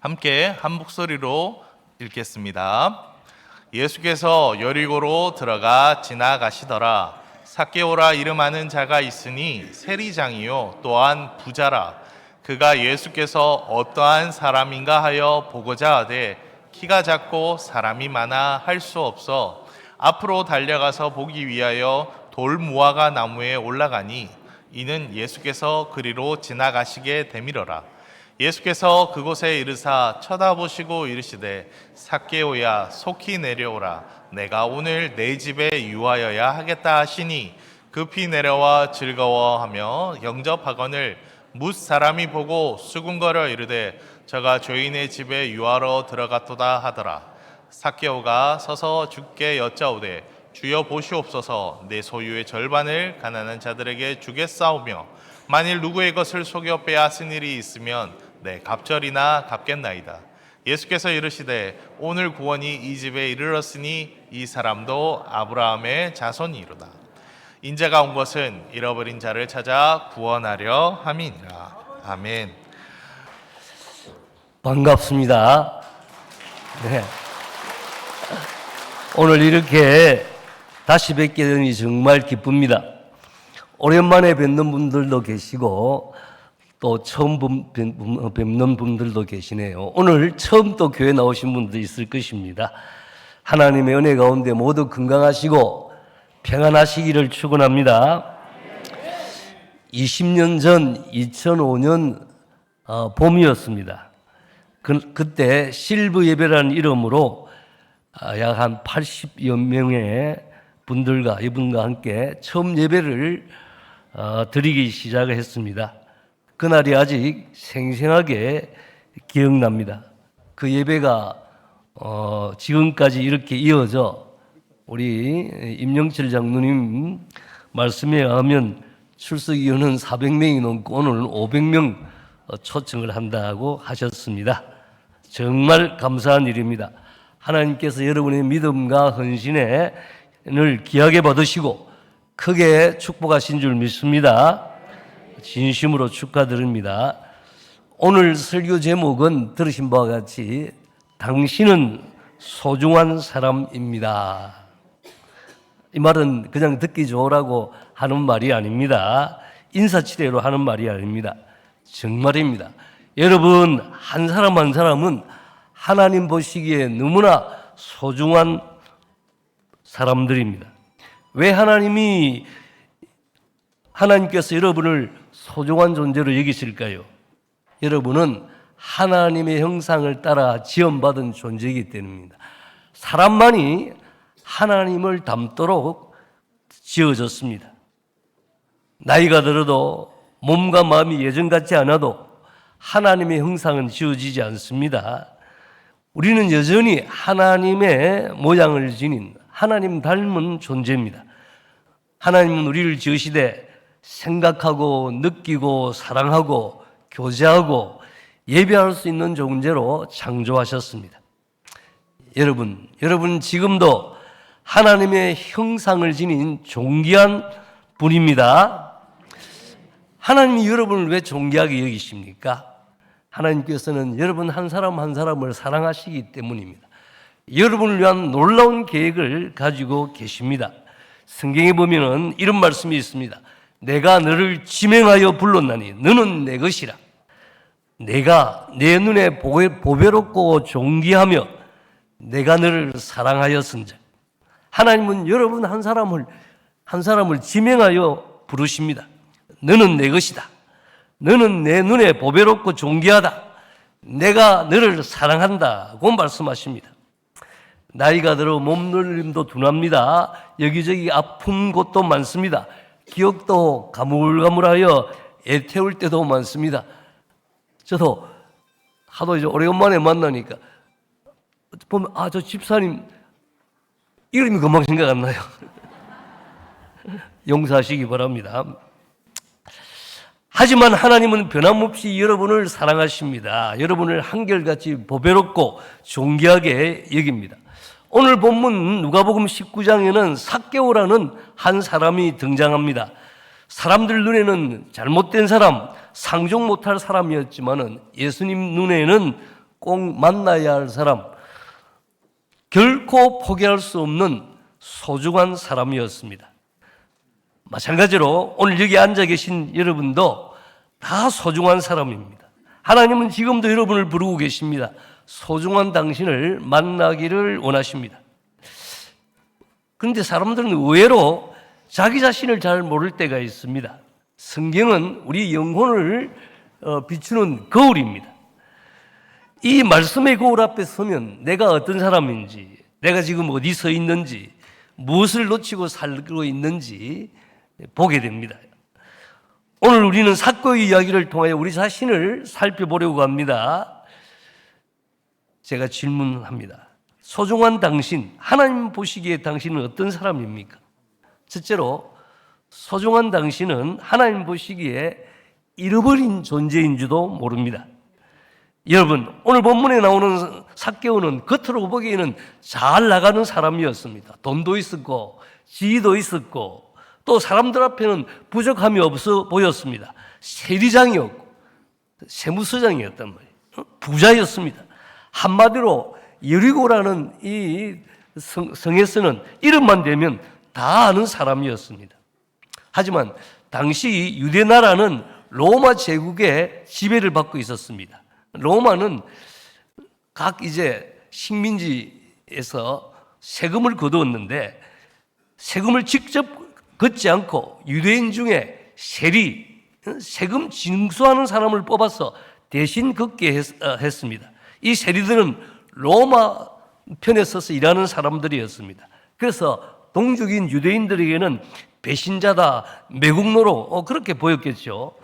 함께 한 목소리로 읽겠습니다. 예수께서 여리고로 들어가 지나가시더라. 삭개오라 이름하는 자가 있으니 세리장이요 또한 부자라. 그가 예수께서 어떠한 사람인가 하여 보고자 하되 키가 작고 사람이 많아 할 수 없어 앞으로 달려가서 보기 위하여 돌 무화과 나무에 올라가니 이는 예수께서 그리로 지나가시게 되밀어라. 예수께서 그곳에 이르사 쳐다보시고 이르시되 삭개오야 속히 내려오라. 내가 오늘 내 집에 유하여야 하겠다 하시니 급히 내려와 즐거워하며 영접하거늘 뭇 사람이 보고 수군거려 이르되 저가 죄인의 집에 유하러 들어갔도다 하더라. 삭개오가 서서 주께 여짜오되 주여 보시옵소서, 내 소유의 절반을 가난한 자들에게 주겠사오며 만일 누구의 것을 속여 빼앗은 일이 있으면 내 갑절이나 갚겠나이다. 예수께서 이르시되 오늘 구원이 이 집에 이르렀으니 이 사람도 아브라함의 자손이로다. 인자가 온 것은 잃어버린 자를 찾아 구원하려 함이니라. 아멘. 반갑습니다. 네. 오늘 이렇게 다시 뵙게 되니 정말 기쁩니다. 오랜만에 뵙는 분들도 계시고 또 처음 뵙는 분들도 계시네요. 오늘 처음 또 교회 나오신 분도 있을 것입니다. 하나님의 은혜 가운데 모두 건강하시고 평안하시기를 축원합니다. 20년 전 2005년 봄이었습니다. 그때 실브 예배라는 이름으로 약 한 80여 명의 분들과 이분과 함께 처음 예배를 드리기 시작을 했습니다. 그날이 아직 생생하게 기억납니다. 그 예배가 지금까지 이렇게 이어져 우리 임영철 장로님 말씀에 의하면 출석위원은 400명이 넘고 오늘 500명 초청을 한다고 하셨습니다. 정말 감사한 일입니다. 하나님께서 여러분의 믿음과 헌신을 귀하게 받으시고 크게 축복하신 줄 믿습니다. 진심으로 축하드립니다. 오늘 설교 제목은 들으신 바와 같이 당신은 소중한 사람입니다. 이 말은 그냥 듣기 좋으라고 하는 말이 아닙니다. 인사치레로 하는 말이 아닙니다. 정말입니다. 여러분 한 사람 한 사람은 하나님 보시기에 너무나 소중한 사람들입니다. 왜 하나님께서 여러분을 소중한 존재로 여기실까요? 여러분은 하나님의 형상을 따라 지음받은 존재이기 때문입니다. 사람만이 하나님을 닮도록 지어졌습니다. 나이가 들어도 몸과 마음이 예전 같지 않아도 하나님의 형상은 지어지지 않습니다. 우리는 여전히 하나님의 모양을 지닌 하나님 닮은 존재입니다. 하나님은 우리를 지으시되 생각하고 느끼고 사랑하고 교제하고 예배할 수 있는 존재로 창조하셨습니다. 여러분 지금도 하나님의 형상을 지닌 존귀한 분입니다. 하나님이 여러분을 왜 존귀하게 여기십니까? 하나님께서는 여러분 한 사람 한 사람을 사랑하시기 때문입니다. 여러분을 위한 놀라운 계획을 가지고 계십니다. 성경에 보면은 이런 말씀이 있습니다. 내가 너를 지명하여 불렀나니 너는 내 것이라. 내가 내 눈에 보배롭고 존귀하며 내가 너를 사랑하였은즉. 하나님은 여러분 한 사람을 지명하여 부르십니다. 너는 내 것이다. 너는 내 눈에 보배롭고 존귀하다. 내가 너를 사랑한다고 말씀하십니다. 나이가 들어 몸놀림도 둔합니다. 여기저기 아픈 곳도 많습니다. 기억도 가물가물하여 애태울 때도 많습니다. 저도 하도 이제 오래간만에 만나니까 보면 저 집사님 이름이 금방 생각 안 나요. 용서하시기 바랍니다. 하지만 하나님은 변함없이 여러분을 사랑하십니다. 여러분을 한결같이 보배롭고 존귀하게 여깁니다. 오늘 본문 누가복음 19장에는 삭개오라는 한 사람이 등장합니다. 사람들 눈에는 잘못된 사람, 상종 못할 사람이었지만은 예수님 눈에는 꼭 만나야 할 사람, 결코 포기할 수 없는 소중한 사람이었습니다. 마찬가지로 오늘 여기 앉아 계신 여러분도 다 소중한 사람입니다. 하나님은 지금도 여러분을 부르고 계십니다. 소중한 당신을 만나기를 원하십니다. 그런데 사람들은 의외로 자기 자신을 잘 모를 때가 있습니다. 성경은 우리 영혼을 비추는 거울입니다. 이 말씀의 거울 앞에 서면 내가 어떤 사람인지, 내가 지금 어디 서 있는지, 무엇을 놓치고 살고 있는지 보게 됩니다. 오늘 우리는 삭개오의 이야기를 통하여 우리 자신을 살펴보려고 합니다. 제가 질문합니다. 소중한 당신, 하나님 보시기에 당신은 어떤 사람입니까? 첫째로, 소중한 당신은 하나님 보시기에 잃어버린 존재인 줄도 모릅니다. 여러분, 오늘 본문에 나오는 삭개오는 겉으로 보기에는 잘 나가는 사람이었습니다. 돈도 있었고 지위도 있었고 또 사람들 앞에는 부족함이 없어 보였습니다. 세리장이었고 세무서장이었단 말이에요. 부자였습니다. 한마디로 여리고라는 이 성에서는 이름만 대면 다 아는 사람이었습니다. 하지만 당시 유대 나라는 로마 제국의 지배를 받고 있었습니다. 로마는 각 이제 식민지에서 세금을 거두었는데 세금을 직접 걷지 않고 유대인 중에 세리, 세금 징수하는 사람을 뽑아서 대신 걷게 했습니다. 이 세리들은 로마 편에 서서 일하는 사람들이었습니다. 그래서 동족인 유대인들에게는 배신자다, 매국노로 그렇게 보였겠죠.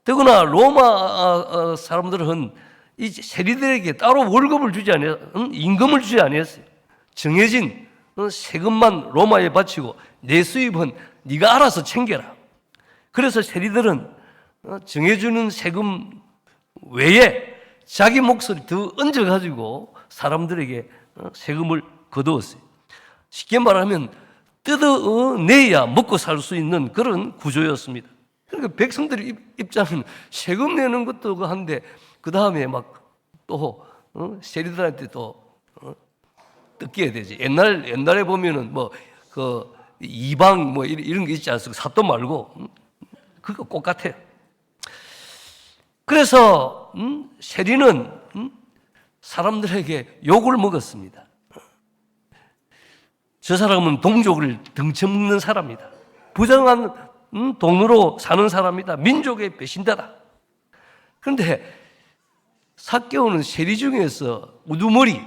더구나 로마 사람들은 이 세리들에게 따로 월급을 주지 않았어요. 임금을 주지 않았어요. 정해진 세금만 로마에 바치고 내 수입은 네가 알아서 챙겨라. 그래서 세리들은 정해주는 세금 외에 자기 몫을 더 얹어가지고 사람들에게 세금을 거두었어요. 쉽게 말하면 뜯어내야 먹고 살 수 있는 그런 구조였습니다. 그러니까 백성들의 입장은 세금 내는 것도 한데 그 다음에 막 또 세리들한테 또 뜯겨야 되지. 옛날에 보면은 뭐 그 이방 뭐 이런 게 있지 않습니까? 사또 말고 그거 똑같아요. 그래서 세리는 사람들에게 욕을 먹었습니다. 저 사람은 동족을 등쳐먹는 사람이다. 부정한 돈으로 사는 사람이다. 민족의 배신자다. 그런데 삭개오는 세리 중에서 우두머리,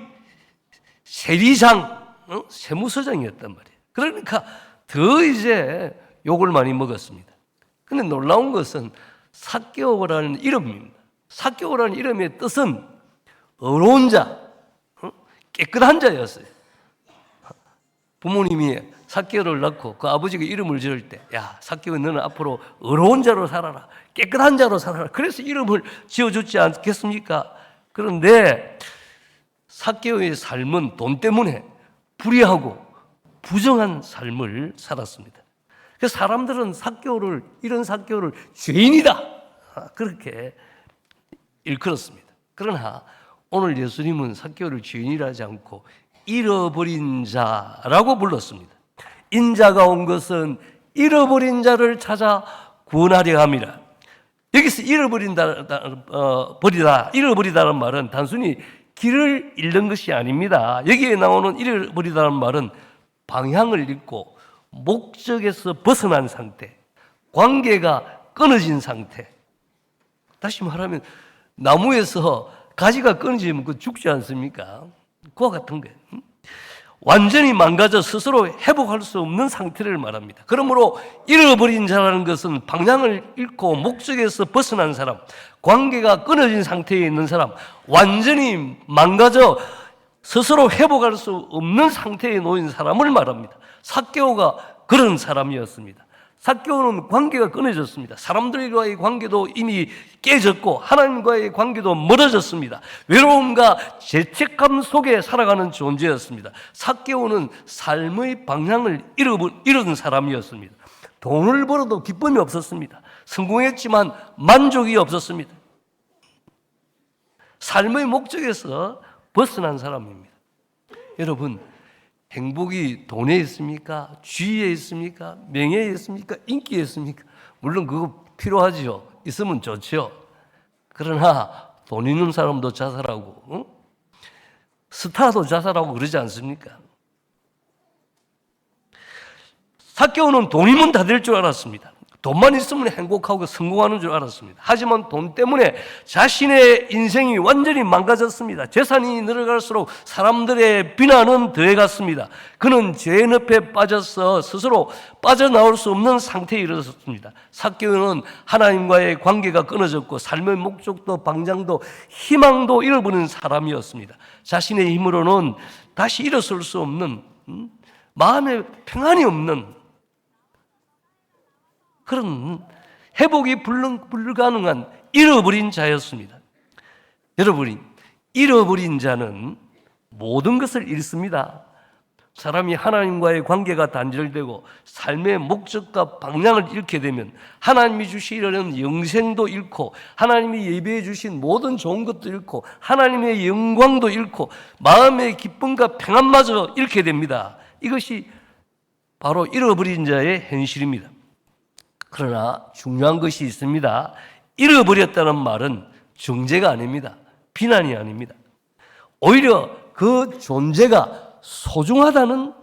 세리장, 세무서장이었단 말이에요. 그러니까 더 이제 욕을 많이 먹었습니다. 그런데 놀라운 것은 삭개오라는 이름입니다. 삭개오라는 이름의 뜻은 의로운 자, 깨끗한 자였어요. 부모님이 삭개오를 낳고 그 아버지가 이름을 지을 때, 야, 삭개오 너는 앞으로 의로운 자로 살아라, 깨끗한 자로 살아라. 그래서 이름을 지어줬지 않겠습니까? 그런데 삭개오의 삶은 돈 때문에 불의하고 부정한 삶을 살았습니다. 그래서 사람들은 이런 삭개오를 죄인이다, 그렇게 일컬었습니다. 그러나 오늘 예수님은 삭개오를 죄인이라 하지 않고 잃어버린 자라고 불렀습니다. 인자가 온 것은 잃어버린 자를 찾아 구원하려 함이라. 여기서 잃어버리다라는 말은 단순히 길을 잃는 것이 아닙니다. 여기에 나오는 잃어버리다는 말은 방향을 잃고 목적에서 벗어난 상태, 관계가 끊어진 상태. 다시 말하면 나무에서 가지가 끊어지면 그 죽지 않습니까? 그와 같은 거예요. 완전히 망가져 스스로 회복할 수 없는 상태를 말합니다. 그러므로 잃어버린 자라는 것은 방향을 잃고 목적에서 벗어난 사람, 관계가 끊어진 상태에 있는 사람, 완전히 망가져 스스로 회복할 수 없는 상태에 놓인 사람을 말합니다. 삭개오가 그런 사람이었습니다. 삭개오는 관계가 끊어졌습니다. 사람들과의 관계도 이미 깨졌고 하나님과의 관계도 멀어졌습니다. 외로움과 죄책감 속에 살아가는 존재였습니다. 삭개오는 삶의 방향을 잃은 사람이었습니다. 돈을 벌어도 기쁨이 없었습니다. 성공했지만 만족이 없었습니다. 삶의 목적에서 벗어난 사람입니다. 여러분, 행복이 돈에 있습니까? 지위에 있습니까? 명예에 있습니까? 인기에 있습니까? 물론 그거 필요하지요. 있으면 좋죠. 그러나 돈 있는 사람도 자살하고, 응? 스타도 자살하고 그러지 않습니까? 삭개오는 돈이면 다 될 줄 알았습니다. 돈만 있으면 행복하고 성공하는 줄 알았습니다. 하지만 돈 때문에 자신의 인생이 완전히 망가졌습니다. 재산이 늘어갈수록 사람들의 비난은 더해갔습니다. 그는 죄의 늪에 빠져서 스스로 빠져나올 수 없는 상태에 이르렀습니다. 삭개오는 하나님과의 관계가 끊어졌고 삶의 목적도 방향도 희망도 잃어버린 사람이었습니다. 자신의 힘으로는 다시 일어설 수 없는, 마음에 평안이 없는 그런 회복이 불가능한 잃어버린 자였습니다. 여러분이 잃어버린 자는 모든 것을 잃습니다. 사람이 하나님과의 관계가 단절되고 삶의 목적과 방향을 잃게 되면 하나님이 주시려는 영생도 잃고 하나님이 예배해 주신 모든 좋은 것도 잃고 하나님의 영광도 잃고 마음의 기쁨과 평안마저 잃게 됩니다. 이것이 바로 잃어버린 자의 현실입니다. 그러나 중요한 것이 있습니다. 잃어버렸다는 말은 정죄가 아닙니다. 비난이 아닙니다. 오히려 그 존재가 소중하다는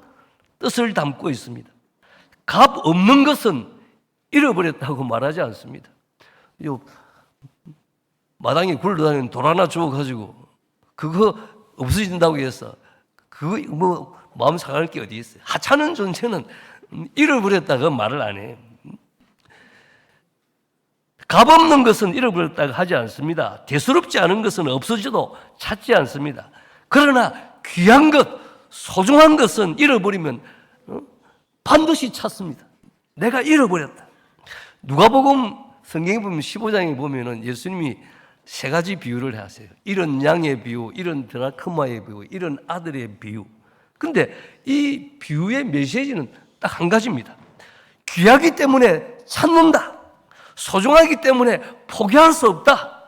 뜻을 담고 있습니다. 값 없는 것은 잃어버렸다고 말하지 않습니다. 마당에 굴러다니는 돌 하나 주워가지고 그거 없어진다고 해서 그거 뭐 마음 상할 게 어디 있어요. 하찮은 존재는 잃어버렸다고 말을 안 해요. 값없는 것은 잃어버렸다고 하지 않습니다. 대수롭지 않은 것은 없어져도 찾지 않습니다. 그러나 귀한 것, 소중한 것은 잃어버리면 반드시 찾습니다. 내가 잃어버렸다. 누가복음 성경에 보면 15장에 보면은 예수님이 세 가지 비유를 하세요. 이런 양의 비유, 이런 드라크마의 비유, 이런 아들의 비유. 근데 이 비유의 메시지는 딱 한 가지입니다. 귀하기 때문에 찾는다. 소중하기 때문에 포기할 수 없다.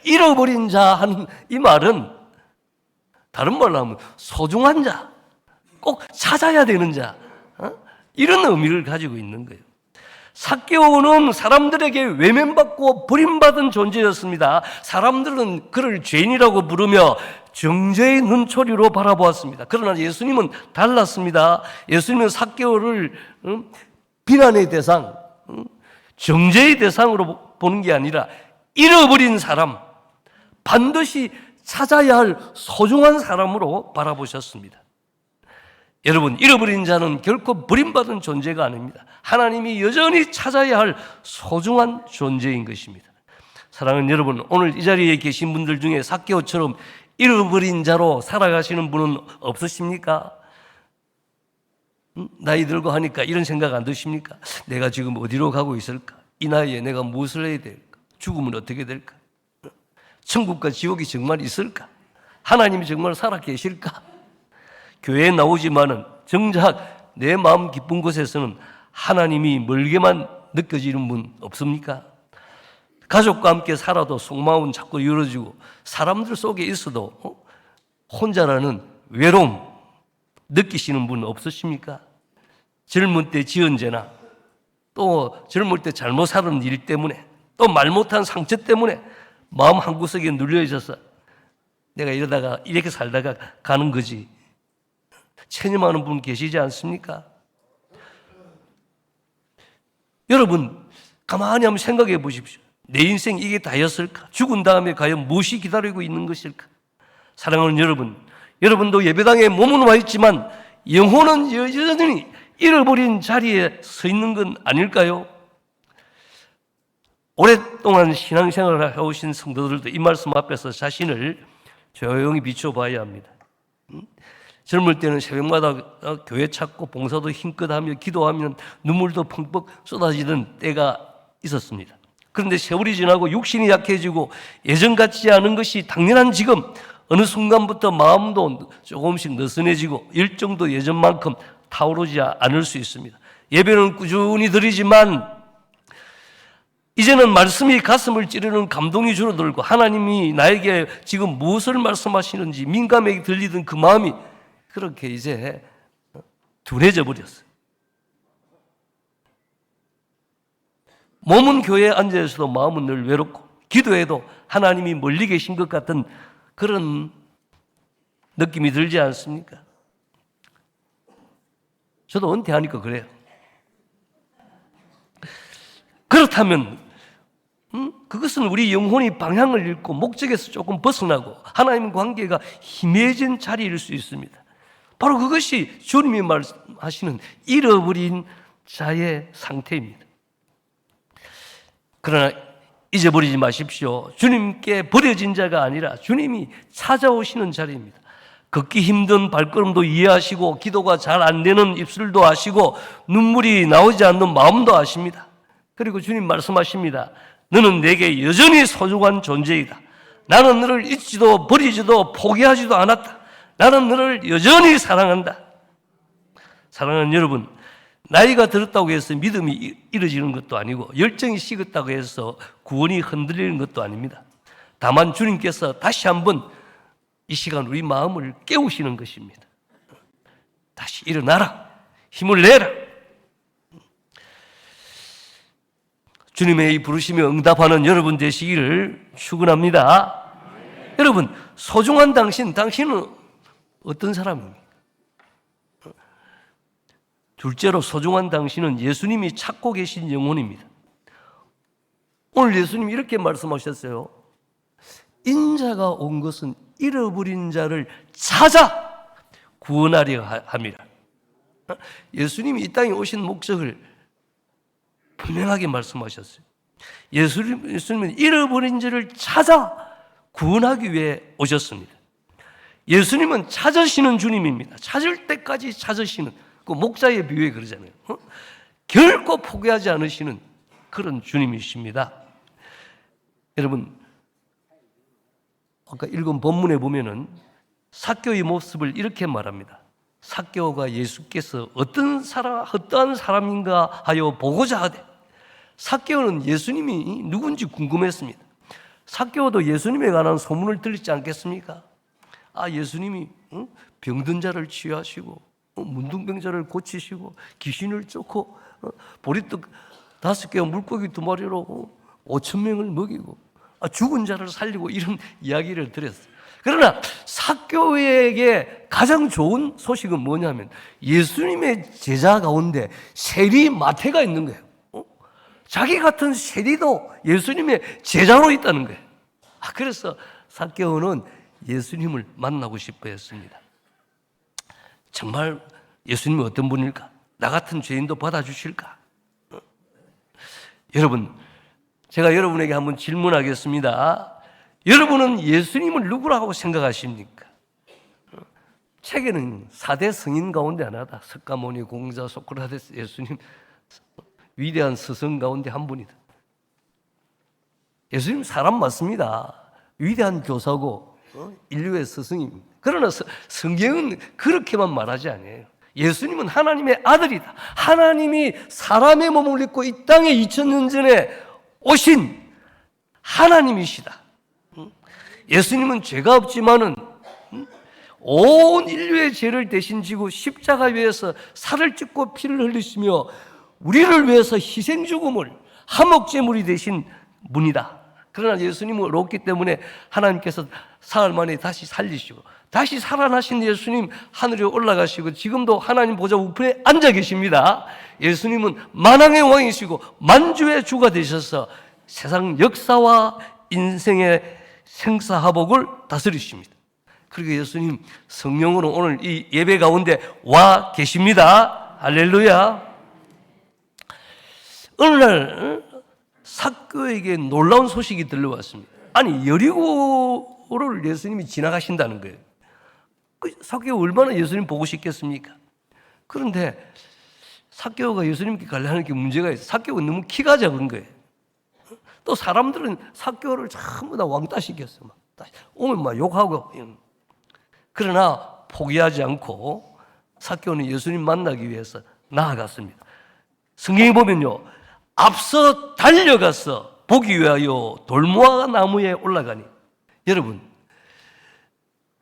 잃어버린 자 하는 이 말은 다른 말로 하면 소중한 자, 꼭 찾아야 되는 자, 이런 의미를 가지고 있는 거예요. 삭개오는 사람들에게 외면받고 버림받은 존재였습니다. 사람들은 그를 죄인이라고 부르며 정죄의 눈초리로 바라보았습니다. 그러나 예수님은 달랐습니다. 예수님은 삭개오를 비난의 대상, 정죄의 대상으로 보는 게 아니라 잃어버린 사람, 반드시 찾아야 할 소중한 사람으로 바라보셨습니다. 여러분, 잃어버린 자는 결코 버림받은 존재가 아닙니다. 하나님이 여전히 찾아야 할 소중한 존재인 것입니다. 사랑하는 여러분, 오늘 이 자리에 계신 분들 중에 삭개오처럼 잃어버린 자로 살아가시는 분은 없으십니까? 나이 들고 하니까 이런 생각 안 드십니까? 내가 지금 어디로 가고 있을까? 이 나이에 내가 무엇을 해야 될까? 죽으면 어떻게 될까? 천국과 지옥이 정말 있을까? 하나님이 정말 살아 계실까? 교회에 나오지만은 정작 내 마음 깊은 곳에서는 하나님이 멀게만 느껴지는 분 없습니까? 가족과 함께 살아도 속마음은 자꾸 이루어지고 사람들 속에 있어도 혼자라는 외로움 느끼시는 분 없으십니까? 젊을 때 지은 죄나 또 젊을 때 잘못 살은 일 때문에 또 말 못한 상처 때문에 마음 한구석에 눌려 있어서 내가 이러다가 이렇게 살다가 가는 거지. 체념하는 분 계시지 않습니까? 여러분, 가만히 한번 생각해 보십시오. 내 인생 이게 다였을까? 죽은 다음에 과연 무엇이 기다리고 있는 것일까? 사랑하는 여러분, 여러분도 예배당에 몸은 와 있지만 영혼은 여전히 잃어버린 자리에 서 있는 건 아닐까요? 오랫동안 신앙생활을 해오신 성도들도 이 말씀 앞에서 자신을 조용히 비춰봐야 합니다. 젊을 때는 새벽마다 교회 찾고 봉사도 힘껏 하며 기도하면 눈물도 펑펑 쏟아지던 때가 있었습니다. 그런데 세월이 지나고 육신이 약해지고 예전 같지 않은 것이 당연한 지금 어느 순간부터 마음도 조금씩 느슨해지고 열정도 예전만큼 타오르지 않을 수 있습니다. 예배는 꾸준히 드리지만 이제는 말씀이 가슴을 찌르는 감동이 줄어들고 하나님이 나에게 지금 무엇을 말씀하시는지 민감하게 들리던 그 마음이 그렇게 이제 둔해져 버렸어요. 몸은 교회에 앉아 있어도 마음은 늘 외롭고 기도해도 하나님이 멀리 계신 것 같은 그런 느낌이 들지 않습니까? 저도 은퇴하니까 그래요. 그렇다면 그것은 우리 영혼이 방향을 잃고 목적에서 조금 벗어나고 하나님 관계가 희미해진 자리일 수 있습니다. 바로 그것이 주님이 말씀하시는 잃어버린 자의 상태입니다. 그러나 잊어버리지 마십시오. 주님께 버려진 자가 아니라 주님이 찾아오시는 자리입니다. 걷기 힘든 발걸음도 이해하시고 기도가 잘 안 되는 입술도 아시고 눈물이 나오지 않는 마음도 아십니다. 그리고 주님 말씀하십니다. 너는 내게 여전히 소중한 존재이다. 나는 너를 잊지도 버리지도 포기하지도 않았다. 나는 너를 여전히 사랑한다. 사랑하는 여러분, 나이가 들었다고 해서 믿음이 잃어지는 것도 아니고 열정이 식었다고 해서 구원이 흔들리는 것도 아닙니다. 다만 주님께서 다시 한번 이 시간 우리 마음을 깨우시는 것입니다. 다시 일어나라. 힘을 내라. 주님의 이 부르심에 응답하는 여러분 되시기를 축원합니다. 여러분, 소중한 당신은 어떤 사람입니까? 둘째로 소중한 당신은 예수님이 찾고 계신 영혼입니다. 오늘 예수님이 이렇게 말씀하셨어요. 인자가 온 것은 잃어버린 자를 찾아 구원하려 함이라. 예수님이 이 땅에 오신 목적을 분명하게 말씀하셨어요. 예수님은 잃어버린 자를 찾아 구원하기 위해 오셨습니다. 예수님은 찾으시는 주님입니다. 찾을 때까지 찾으시는, 그 목자의 비유에 그러잖아요. 결코 포기하지 않으시는 그런 주님이십니다. 여러분, 아까 읽은 본문에 보면은 삭개오의 모습을 이렇게 말합니다. 삭개오가 예수께서 어떠한 사람인가 하여 보고자 하되, 삭개오는 예수님이 누군지 궁금했습니다. 삭개오도 예수님에 관한 소문을 들었지 않겠습니까? 아, 예수님이 병든 자를 치유하시고 문둥병자를 고치시고 귀신을 쫓고 보리떡 5개와 물고기 2마리로 5,000명을 먹이고 죽은 자를 살리고 이런 이야기를 들었어요. 그러나 삭개오에게 가장 좋은 소식은 뭐냐면 예수님의 제자 가운데 세리 마태가 있는 거예요. 자기 같은 세리도 예수님의 제자로 있다는 거예요. 그래서 삭개오는 예수님을 만나고 싶어 했습니다. 정말 예수님이 어떤 분일까? 나 같은 죄인도 받아주실까? 여러분, 제가 여러분에게 한번 질문하겠습니다. 여러분은 예수님을 누구라고 생각하십니까? 책에는 4대 성인 가운데 하나다. 석가모니, 공자, 소크라테스, 예수님, 위대한 스승 가운데 한 분이다. 예수님 사람 맞습니다. 위대한 교사고 인류의 스승입니다. 그러나 성경은 그렇게만 말하지 않아요. 예수님은 하나님의 아들이다. 하나님이 사람의 몸을 입고 이 땅에 2000년 전에 오신 하나님이시다. 예수님은 죄가 없지만은 온 인류의 죄를 대신 지고 십자가 위에서 살을 찢고 피를 흘리시며 우리를 위해서 희생 죽음을 화목제물이 되신 분이다. 그러나 예수님은 어렵기 때문에 하나님께서 사흘 만에 다시 살리시고 다시 살아나신 예수님 하늘에 올라가시고 지금도 하나님 보좌 우편에 앉아 계십니다. 예수님은 만왕의 왕이시고 만주의 주가 되셔서 세상 역사와 인생의 생사화복을 다스리십니다. 그리고 예수님 성령으로 오늘 이 예배 가운데 와 계십니다. 할렐루야. 어느 날 삭개오에게 놀라운 소식이 들려왔습니다. 아니, 여리고를 예수님이 지나가신다는 거예요. 삭개오 얼마나 예수님 보고 싶겠습니까? 그런데 삭개오가 예수님께 가려는 게 문제가 있어요. 삭개오가 너무 키가 작은 거예요. 또 사람들은 삭개오를 전부 다 왕따 시켰어. 오면 막 욕하고. 그러나 포기하지 않고 삭개오는 예수님 만나기 위해서 나아갔습니다. 성경에 보면요, 앞서 달려가서 보기 위하여 돌무화과 나무에 올라가니. 여러분,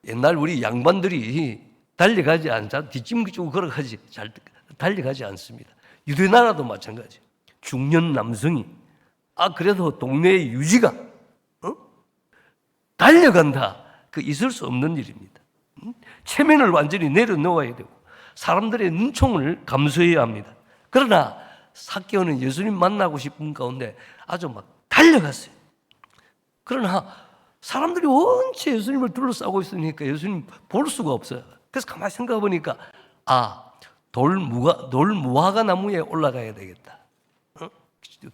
옛날 우리 양반들이 달려가지 않자 뒷짐지고 걸어가지 잘 달려가지 않습니다. 유대나라도 마찬가지. 중년 남성이 그래도 동네의 유지가 달려간다. 그 있을 수 없는 일입니다. 체면을 완전히 내려놓아야 되고 사람들의 눈총을 감수해야 합니다. 그러나 삭개오는 예수님 만나고 싶은 가운데 아주 막 달려갔어요. 그러나 사람들이 원체 예수님을 둘러싸고 있으니까 예수님 볼 수가 없어요. 그래서 가만히 생각해 보니까 돌무화과 나무에 올라가야 되겠다.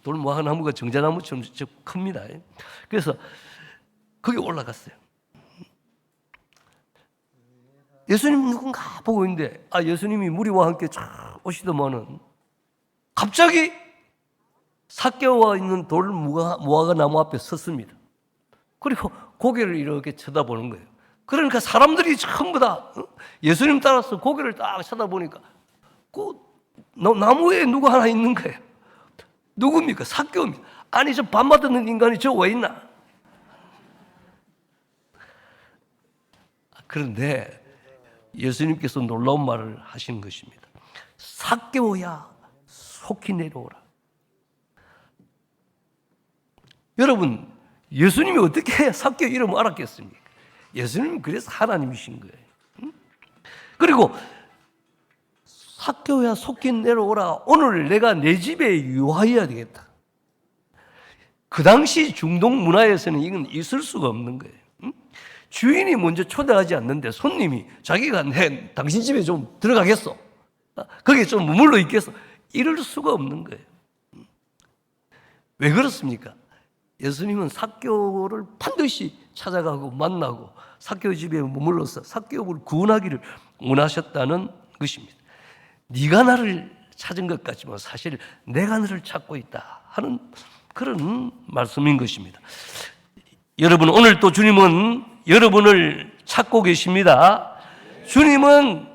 돌무화과 나무가 정자나무처럼 큽니다. 그래서 거기 올라갔어요. 예수님 누군가 보고 있는데 예수님이 무리와 함께 쫙 오시더만은 갑자기 삭개오가 있는 돌무화과 나무 앞에 섰습니다. 그리고 고개를 이렇게 쳐다보는 거예요. 그러니까 사람들이 전부 다 예수님 따라서 고개를 딱 쳐다보니까 그 나무에 누구 하나 있는 거예요. 누굽니까? 삭개오입니다. 아니 저 밤맞는 인간이 저 왜 있나? 그런데 예수님께서 놀라운 말을 하시는 것입니다. 삭개오야 속히 내려오라. 여러분, 예수님이 어떻게 삭개오 이름을 알았겠습니까? 예수님은 그래서 하나님이신 거예요. 그리고 삭개오야 속히 내려오라. 오늘 내가 내 집에 유하여야 되겠다. 그 당시 중동 문화에서는 이건 있을 수가 없는 거예요. 주인이 먼저 초대하지 않는데 손님이 자기가 당신 집에 좀 들어가겠어? 거기에 좀 머물러 있겠어? 이럴 수가 없는 거예요. 왜 그렇습니까? 예수님은 삭개오를 반드시 찾아가고 만나고 삭개오 집에 머물러서 삭개오를 구원하기를 원하셨다는 것입니다. 네가 나를 찾은 것 같지만 사실 내가 너를 찾고 있다 하는 그런 말씀인 것입니다. 여러분, 오늘 또 주님은 여러분을 찾고 계십니다. 주님은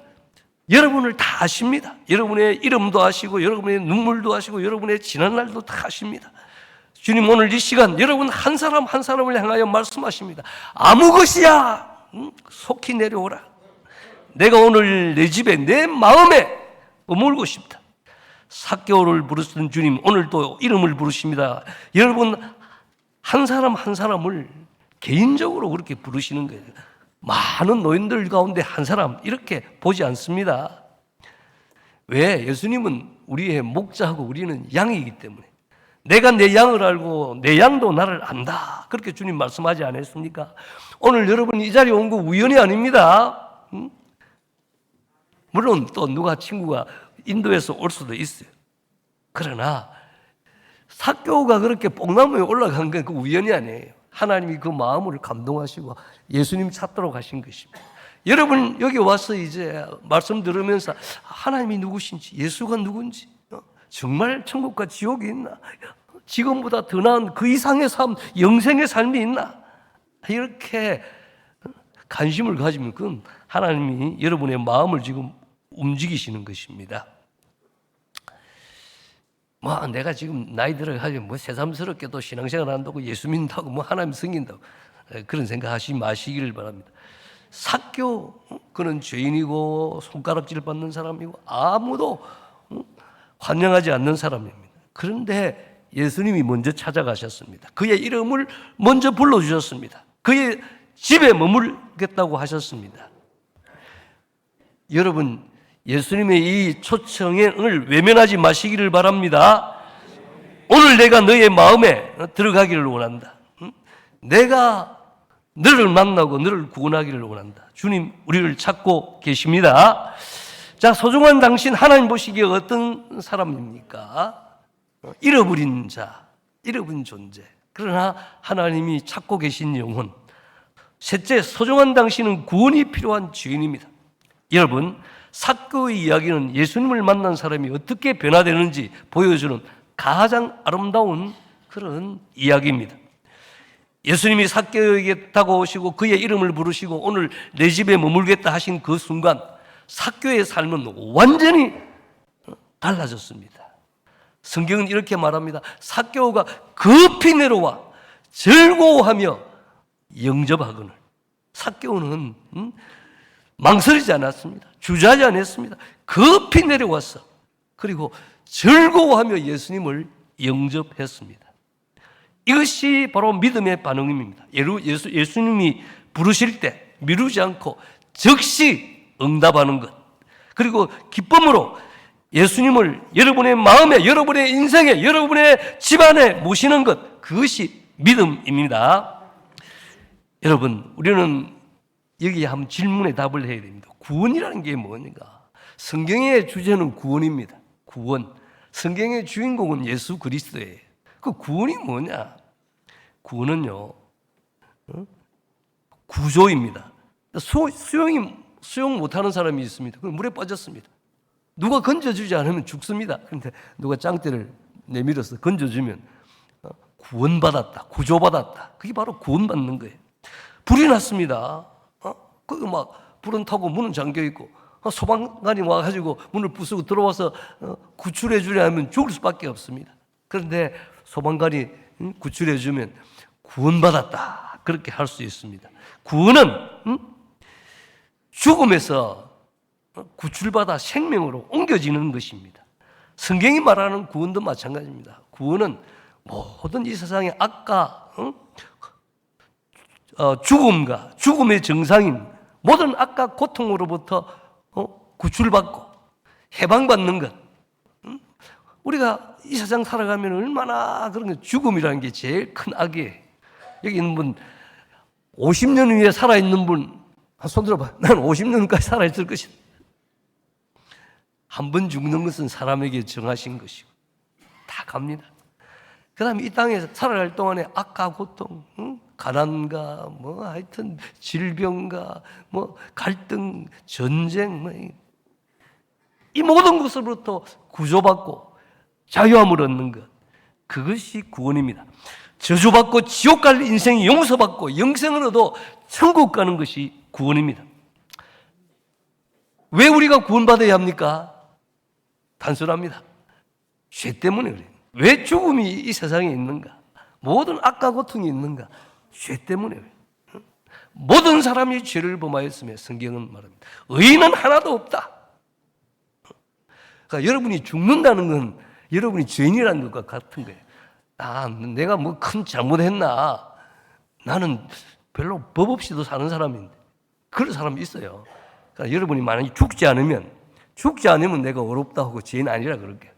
여러분을 다 아십니다. 여러분의 이름도 아시고 여러분의 눈물도 아시고 여러분의 지난 날도 다 아십니다. 주님 오늘 이 시간 여러분 한 사람 한 사람을 향하여 말씀하십니다. 아무 것이야 속히 내려오라. 내가 오늘 내 집에 내 마음에 머물고 싶다. 삭개오를 부르시던 주님 오늘 또 이름을 부르십니다. 여러분 한 사람 한 사람을 개인적으로 그렇게 부르시는 거예요. 많은 노인들 가운데 한 사람 이렇게 보지 않습니다. 왜? 예수님은 우리의 목자하고 우리는 양이기 때문에 내가 내 양을 알고 내 양도 나를 안다. 그렇게 주님 말씀하지 않았습니까? 오늘 여러분 이 자리에 온 거 우연이 아닙니다. 물론 또 누가 친구가 인도에서 올 수도 있어요. 그러나 삭개오가 그렇게 뽕나무에 올라간 건 그 우연이 아니에요. 하나님이 그 마음을 감동하시고 예수님 찾도록 하신 것입니다. 여러분 여기 와서 이제 말씀 들으면서 하나님이 누구신지 예수가 누군지 정말 천국과 지옥이 있나? 지금보다 더 나은 그 이상의 삶, 영생의 삶이 있나? 이렇게 관심을 가지면 그건 하나님이 여러분의 마음을 지금 움직이시는 것입니다. 내가 지금 나이 들어가지고 새삼스럽게도 신앙생활 한다고 예수 믿는다고 하나님 섬긴다고 그런 생각 하시지 마시기를 바랍니다. 삭개오 그는 죄인이고 손가락질 받는 사람이고 아무도 환영하지 않는 사람입니다. 그런데 예수님이 먼저 찾아가셨습니다. 그의 이름을 먼저 불러주셨습니다. 그의 집에 머물겠다고 하셨습니다. 여러분 예수님의 이 초청을 외면하지 마시기를 바랍니다. 오늘 내가 너의 마음에 들어가기를 원한다. 내가 너를 만나고 너를 구원하기를 원한다. 주님 우리를 찾고 계십니다. 자, 소중한 당신 하나님 보시기에 어떤 사람입니까? 잃어버린 자, 잃어버린 존재. 그러나 하나님이 찾고 계신 영혼. 셋째, 소중한 당신은 구원이 필요한 죄인입니다. 여러분 삭개오의 이야기는 예수님을 만난 사람이 어떻게 변화되는지 보여주는 가장 아름다운 그런 이야기입니다. 예수님이 삭개오에게 다가오시고 그의 이름을 부르시고 오늘 내 집에 머물겠다 하신 그 순간 삭개오의 삶은 완전히 달라졌습니다. 성경은 이렇게 말합니다. 삭개오가 급히 내려와 즐거워하며 영접하거늘. 삭개오는 망설이지 않았습니다. 주저하지 않았습니다. 급히 내려왔어. 그리고 즐거워하며 예수님을 영접했습니다. 이것이 바로 믿음의 반응입니다. 예수님이 부르실 때 미루지 않고 즉시 응답하는 것. 그리고 기쁨으로 예수님을 여러분의 마음에, 여러분의 인생에, 여러분의 집안에 모시는 것. 그것이 믿음입니다. 여러분, 우리는 여기에 한번 질문에 답을 해야 됩니다. 구원이라는 게 뭐니까? 성경의 주제는 구원입니다. 구원. 성경의 주인공은 예수 그리스도예요. 그 구원이 뭐냐? 구원은요, 구조입니다. 수영 못하는 사람이 있습니다. 그 물에 빠졌습니다. 누가 건져주지 않으면 죽습니다. 그런데 누가 짱대를 내밀어서 건져주면 구원받았다, 구조받았다. 그게 바로 구원받는 거예요. 불이 났습니다. 그거 막 불은 타고 문은 잠겨 있고 소방관이 와가지고 문을 부수고 들어와서 구출해 주려 하면 죽을 수밖에 없습니다. 그런데 소방관이 구출해 주면 구원받았다. 그렇게 할 수 있습니다. 구원은 죽음에서 구출받아 생명으로 옮겨지는 것입니다. 성경이 말하는 구원도 마찬가지입니다. 구원은 모든 이 세상의 악과 죽음과 죽음의 정상인 모든 악과 고통으로부터 구출받고 해방받는 것. 우리가 이 세상 살아가면 얼마나 그런 게 죽음이라는 게 제일 큰 악이에요. 여기 있는 분 50년 위에 살아있는 분 손 들어봐. 난 50년까지 살아있을 것이다. 한 번 죽는 것은 사람에게 정하신 것이고 다 갑니다. 그 다음에 이 땅에서 살아갈 동안에 악과 고통, 가난과 하여튼 질병과 갈등, 전쟁 이 모든 것으로부터 구조받고 자유함을 얻는 것. 그것이 구원입니다. 저주받고 지옥 갈 인생이 용서받고 영생을 얻어 천국 가는 것이 구원입니다. 왜 우리가 구원받아야 합니까? 단순합니다. 죄 때문에 그래요. 왜 죽음이 이 세상에 있는가? 모든 악과 고통이 있는가? 죄 때문에 그래요. 모든 사람이 죄를 범하였으며 성경은 말합니다. 의인은 하나도 없다. 그러니까 여러분이 죽는다는 건 여러분이 죄인이라는 것과 같은 거예요. 내가 큰 잘못했나? 나는 별로 법 없이도 사는 사람인데. 그런 사람이 있어요. 그러니까 여러분이 만약에 죽지 않으면 내가 어렵다 하고 죄인 아니라 그럴게요.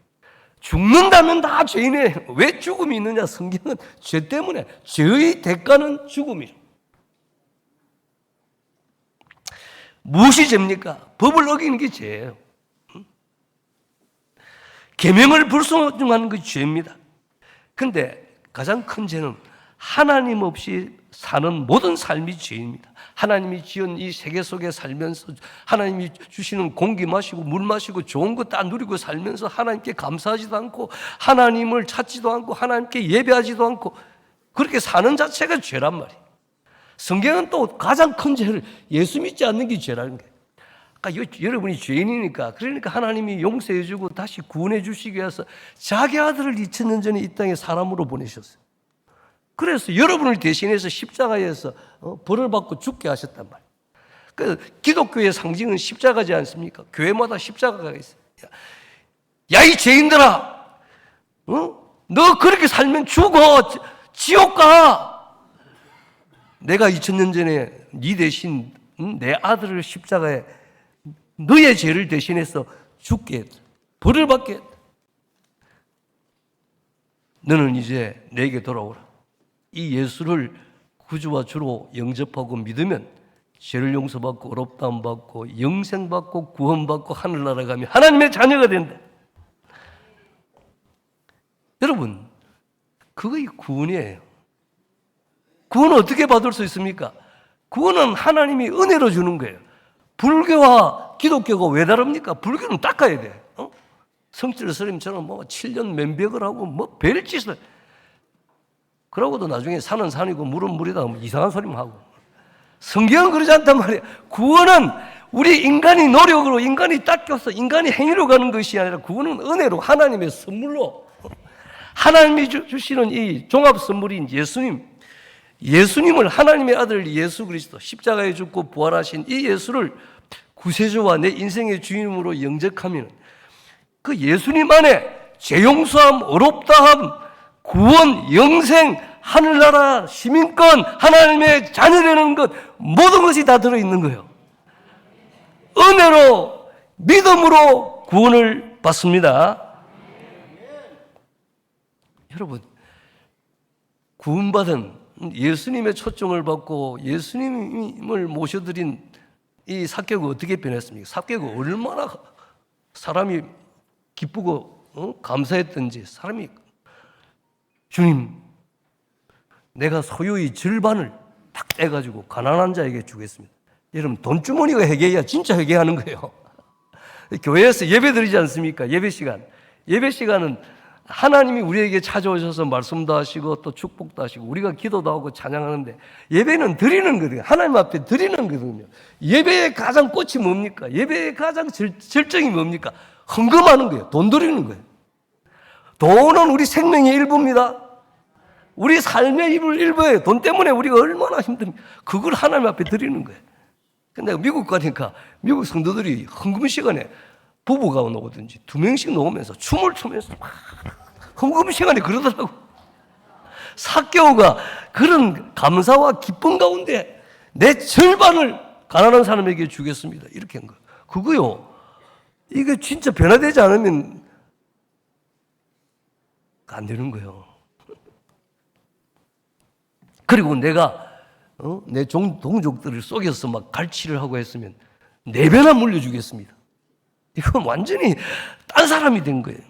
죽는다면 다 죄인이에요. 왜 죽음이 있느냐? 성경은 죄 때문에. 죄의 대가는 죽음이에요. 무엇이 죄입니까? 법을 어기는 게 죄예요. 계명을 불순종하는 것이 죄입니다. 그런데 가장 큰 죄는 하나님 없이 사는 모든 삶이 죄입니다. 하나님이 지은 이 세계 속에 살면서 하나님이 주시는 공기 마시고 물 마시고 좋은 거 다 누리고 살면서 하나님께 감사하지도 않고 하나님을 찾지도 않고 하나님께 예배하지도 않고 그렇게 사는 자체가 죄란 말이에요. 성경은 또 가장 큰 죄를 예수 믿지 않는 게 죄라는 거예요. 그러니까 여러분이 죄인이니까 그러니까 하나님이 용서해 주고 다시 구원해 주시기 위해서 자기 아들을 2000년 전에 이 땅에 사람으로 보내셨어요. 그래서 여러분을 대신해서 십자가에서 벌을 받고 죽게 하셨단 말이에요. 그 기독교의 상징은 십자가지 않습니까? 교회마다 십자가가 있어요. 야, 이 죄인들아, 너 그렇게 살면 죽어, 지옥 가. 내가 2000년 전에 네 대신 내 아들을 십자가에 너의 죄를 대신해서 죽게 했다. 벌을 받게 했다. 너는 이제 내게 돌아오라. 이 예수를 구주와 주로 영접하고 믿으면 죄를 용서받고 어렵다함 받고 영생받고 구원받고 하늘나라 가며 하나님의 자녀가 된다. 여러분, 그게 구원이에요. 구원은 어떻게 받을 수 있습니까? 구원은 하나님이 은혜로 주는 거예요. 불교와 기독교가 왜 다릅니까? 불교는 닦아야 돼. 성철 스님처럼 7년 면벽을 하고 별짓을. 그러고도 나중에 산은 산이고 물은 물이다 이상한 소리만 하고. 성경은 그러지 않단 말이에요. 구원은 우리 인간이 노력으로 인간이 닦여서 인간이 행위로 가는 것이 아니라 구원은 은혜로 하나님의 선물로 하나님이 주시는 이 종합 선물인 예수님을 하나님의 아들 예수 그리스도 십자가에 죽고 부활하신 이 예수를 구세주와 내 인생의 주인으로 영접하면 그 예수님 안에 죄 용서함, 의롭다함, 구원, 영생, 하늘나라, 시민권, 하나님의 자녀되는 것 모든 것이 다 들어있는 거예요. 은혜로 믿음으로 구원을 받습니다. 여러분, 구원받은 예수님의 초청을 받고 예수님을 모셔드린 이 삭개오가 어떻게 변했습니까? 삭개오가 얼마나 사람이 기쁘고 감사했던지. 사람이 주님, 내가 소유의 절반을 딱 떼가지고 가난한 자에게 주겠습니다. 여러분, 돈주머니가 회개해야 진짜 회개하는 거예요. 교회에서 예배 드리지 않습니까? 예배 시간은 하나님이 우리에게 찾아오셔서 말씀도 하시고 또 축복도 하시고 우리가 기도도 하고 찬양하는데, 예배는 드리는 거거든요. 하나님 앞에 드리는 거거든요. 예배의 가장 꽃이 뭡니까? 예배의 가장 절정이 뭡니까? 헌금하는 거예요. 돈 드리는 거예요. 돈은 우리 생명의 일부입니다. 우리 삶의 일부예요. 돈 때문에 우리가 얼마나 힘듭니까? 그걸 하나님 앞에 드리는 거예요. 근데 미국 가니까 미국 성도들이 헌금 시간에 부부가 오든지 2명씩 놓으면서 춤을 추면서 막 헌금 시간에 그러더라고. 삭개오가 그런 감사와 기쁨 가운데 내 절반을 가난한 사람에게 주겠습니다. 이렇게 한 거예요. 그거요. 이게 진짜 변화되지 않으면 안 되는 거예요. 그리고 내가 내 동족들을 속여서 막 갈취를 하고 했으면 4배나 물려주겠습니다. 이건 완전히 딴 사람이 된 거예요.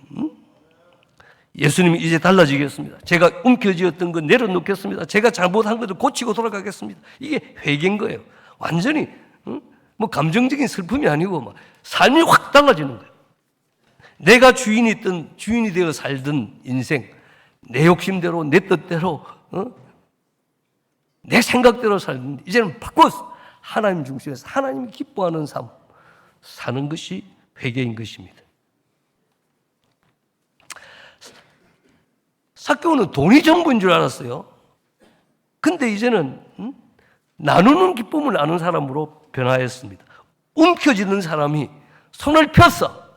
예수님이 이제 달라지겠습니다. 제가 움켜쥐었던 거 내려놓겠습니다. 제가 잘못한 것을 고치고 돌아가겠습니다. 이게 회개인 거예요. 완전히 뭐 감정적인 슬픔이 아니고 막 삶이 확 달라지는 거예요. 내가 주인이 되어 살던 인생, 내 욕심대로, 내 뜻대로, 내 생각대로 살던, 이제는 바꿔서 하나님 중심에서 하나님이 기뻐하는 삶 사는 것이 회개인 것입니다. 삭개오는 돈이 전부인 줄 알았어요. 근데 이제는 나누는 기쁨을 아는 사람으로 변화했습니다. 움켜쥐는 사람이 손을 펴서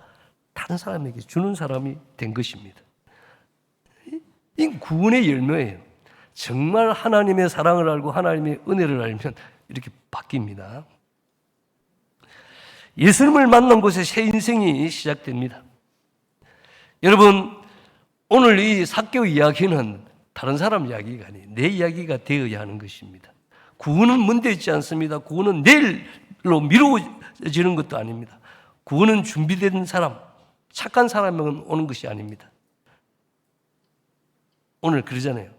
다른 사람에게 주는 사람이 된 것입니다. 이 구원의 열매예요. 정말 하나님의 사랑을 알고 하나님의 은혜를 알면 이렇게 바뀝니다. 예수님을 만난 곳에 새 인생이 시작됩니다. 여러분, 오늘 이 삭개오 이야기는 다른 사람 이야기가 아니에요. 내 이야기가 되어야 하는 것입니다. 구원은 먼데 있지 않습니다. 구원은 내일로 미루어지는 것도 아닙니다. 구원은 준비된 사람, 착한 사람은 오는 것이 아닙니다. 오늘 그러잖아요.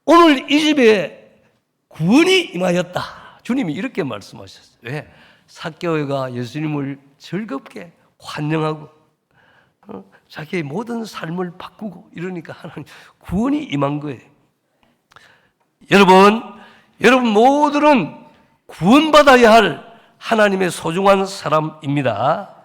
오늘 이 집에 구원이 임하였다. 주님이 이렇게 말씀하셨어요. 왜? 삭개오가 예수님을 즐겁게 환영하고 자기의 모든 삶을 바꾸고 이러니까 하나님 구원이 임한 거예요. 여러분 모두는 구원받아야 할 하나님의 소중한 사람입니다.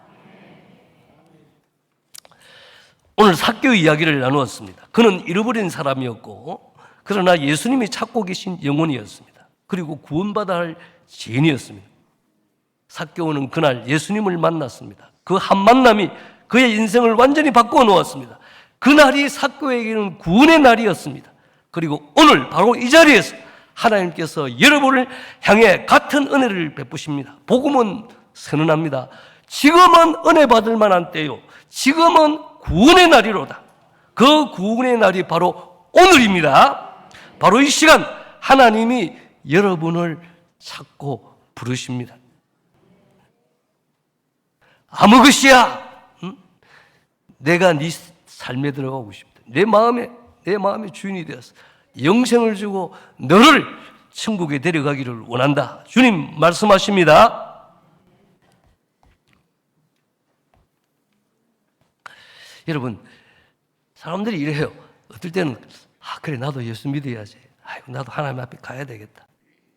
오늘 삭개오 이야기를 나누었습니다. 그는 잃어버린 사람이었고, 그러나 예수님이 찾고 계신 영혼이었습니다. 그리고 구원받아야 할 죄인이었습니다. 삭개오는 그날 예수님을 만났습니다. 그 한 만남이 그의 인생을 완전히 바꾸어 놓았습니다. 그날이 삭개오에게는 구원의 날이었습니다. 그리고 오늘 바로 이 자리에서 하나님께서 여러분을 향해 같은 은혜를 베푸십니다. 복음은 선언합니다. 지금은 은혜 받을 만한 때요. 지금은 구원의 날이로다. 그 구원의 날이 바로 오늘입니다. 바로 이 시간 하나님이 여러분을 찾고 부르십니다. 아무 것이야. 내가 네 삶에 들어가고 싶다. 내 마음의 주인이 되어서 영생을 주고 너를 천국에 데려가기를 원한다. 주님 말씀하십니다. 여러분, 사람들이 이래요. 어떨 때는 그래 나도 예수 믿어야지. 나도 하나님 앞에 가야 되겠다.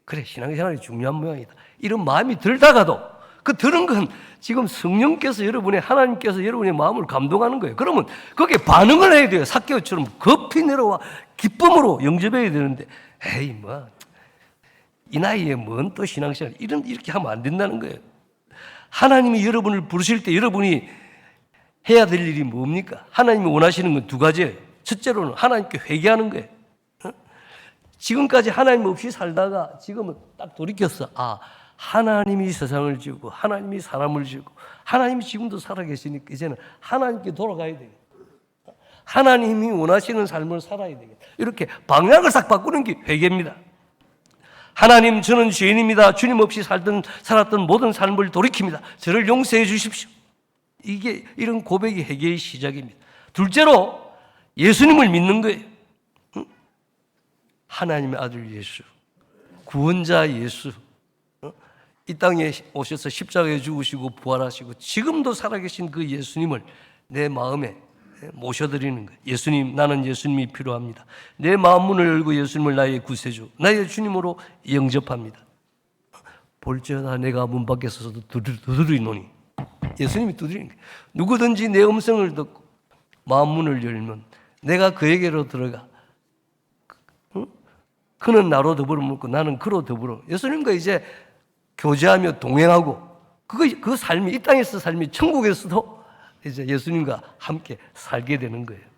그래 신앙생활이 중요한 모양이다. 이런 마음이 들다가도 그 들은 건 지금 성령께서 하나님께서 여러분의 마음을 감동하는 거예요. 그러면 거기에 반응을 해야 돼요. 삭개오처럼 급히 내려와 기쁨으로 영접해야 되는데, 에이, 뭐, 이 나이에 뭔 또 신앙생활, 이렇게 하면 안 된다는 거예요. 하나님이 여러분을 부르실 때 여러분이 해야 될 일이 뭡니까? 하나님이 원하시는 건 두 가지예요. 첫째로는 하나님께 회개하는 거예요. 지금까지 하나님 없이 살다가 지금은 딱 돌이켰어. 아, 하나님이 세상을 지으고 하나님이 사람을 지으고 하나님이 지금도 살아계시니까 이제는 하나님께 돌아가야 되겠다. 하나님이 원하시는 삶을 살아야 되겠다. 이렇게 방향을 싹 바꾸는 게 회개입니다. 하나님, 저는 죄인입니다. 주님 없이 살았던 모든 삶을 돌이킵니다. 저를 용서해 주십시오. 이런 고백이 회개의 시작입니다. 둘째로 예수님을 믿는 거예요. 하나님의 아들 예수, 구원자 예수, 이 땅에 오셔서 십자가에 죽으시고 부활하시고 지금도 살아계신 그 예수님을 내 마음에 모셔드리는 거예요. 예수님, 나는 예수님이 필요합니다. 내 마음 문을 열고 예수님을 나의 구세주, 나의 주님으로 영접합니다. 볼지어다 내가 문 밖에 서서도 두드리노니, 예수님이 두드리는 거예요. 누구든지 내 음성을 듣고 마음 문을 열면 내가 그에게로 들어가 그는 나로 더불어 먹고 나는 그로 더불어 예수님과 이제 교제하며 동행하고 그 삶이 이 땅에서 삶이 천국에서도 이제 예수님과 함께 살게 되는 거예요.